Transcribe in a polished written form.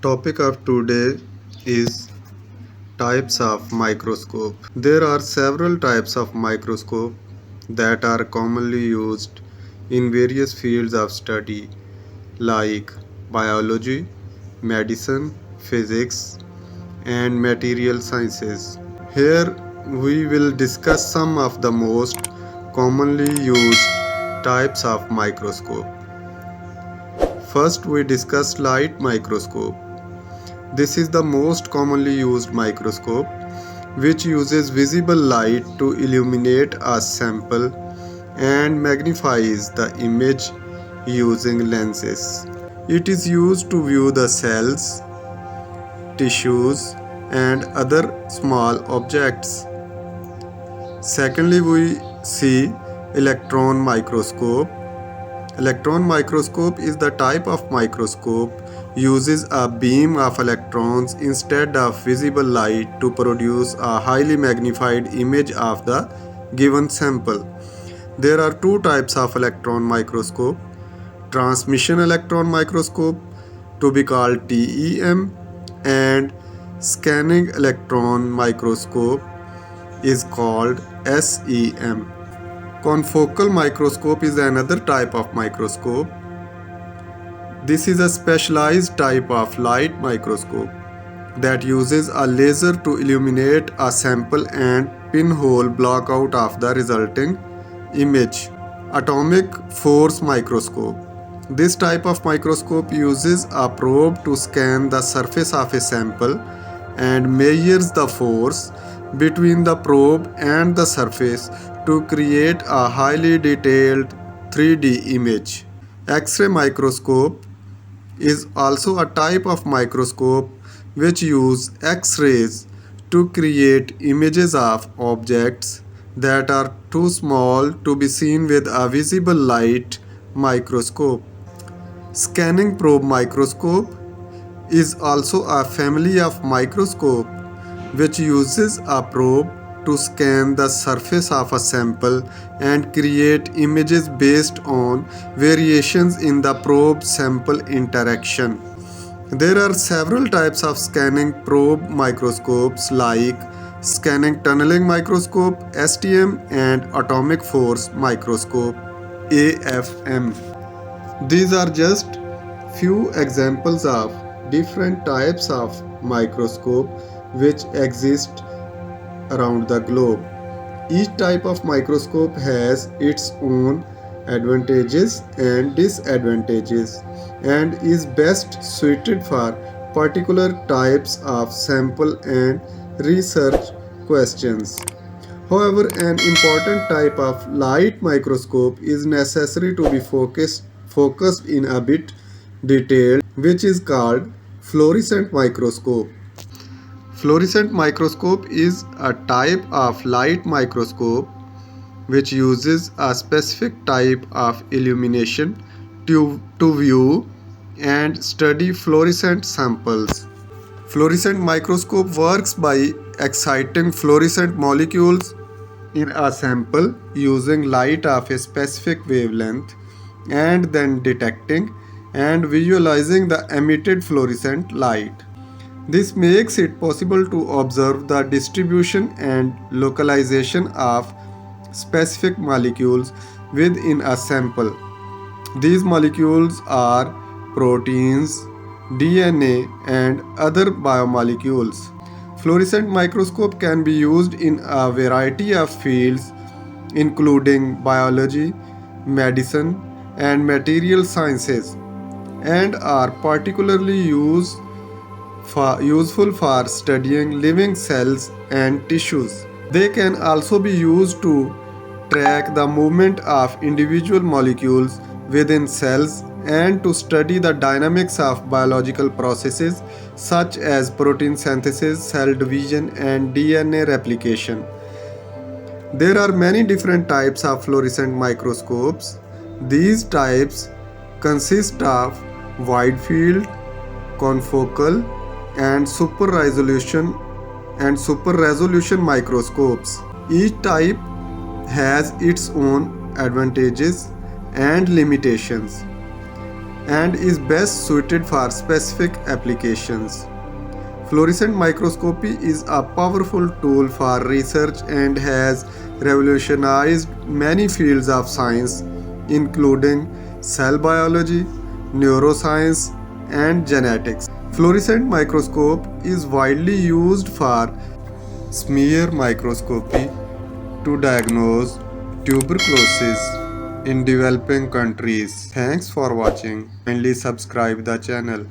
Topic of today is types of microscope. There are several types of microscope that are commonly used in various fields of study like biology, medicine, physics, and material sciences. Here we will discuss some of the most commonly used types of microscope. First we discuss light microscope. This is the most commonly used microscope, which uses visible light to illuminate a sample and magnifies the image using lenses. It is used to view the cells, tissues, and other small objects. Secondly, we see electron microscope. Electron microscope is the type of microscope uses a beam of electrons instead of visible light to produce a highly magnified image of the given sample. There are two types of electron microscope. Transmission electron microscope, to be called TEM, and scanning electron microscope is called SEM. Confocal microscope is another type of microscope. This is a specialized type of light microscope that uses a laser to illuminate a sample and pinhole block out of the resulting image. Atomic force microscope. This type of microscope uses a probe to scan the surface of a sample and measures the force between the probe and the surface to create a highly detailed 3D image. X-ray microscope is also a type of microscope which use X-rays to create images of objects that are too small to be seen with a visible light microscope. Scanning probe microscope is also a family of microscope which uses a probe to scan the surface of a sample and create images based on variations in the probe-sample interaction. There are several types of scanning probe microscopes like scanning tunneling microscope (STM) and atomic force microscope (AFM). These are just few examples of different types of microscope which exist around the globe. Each type of microscope has its own advantages and disadvantages and is best suited for particular types of sample and research questions. However, an important type of light microscope is necessary to be focused in a bit detail, which is called fluorescent microscope. Fluorescent microscope is a type of light microscope which uses a specific type of illumination to view and study fluorescent samples. Fluorescent microscope works by exciting fluorescent molecules in a sample using light of a specific wavelength and then detecting and visualizing the emitted fluorescent light. This makes it possible to observe the distribution and localization of specific molecules within a sample. These molecules are proteins, DNA, and other biomolecules. Fluorescent microscope can be used in a variety of fields including biology, medicine, and material sciences, and are particularly useful for studying living cells and tissues. They can also be used to track the movement of individual molecules within cells and to study the dynamics of biological processes such as protein synthesis, cell division, and DNA replication. There are many different types of fluorescent microscopes. These types consist of wide field, confocal, and super resolution microscopes. Each type has its own advantages and limitations. and is best suited for specific applications. Fluorescent microscopy is a powerful tool for research and has revolutionized many fields of science, including cell biology, neuroscience, and genetics. Fluorescent microscope is widely used for smear microscopy to diagnose tuberculosis in developing countries. Thanks for watching. Kindly subscribe the channel.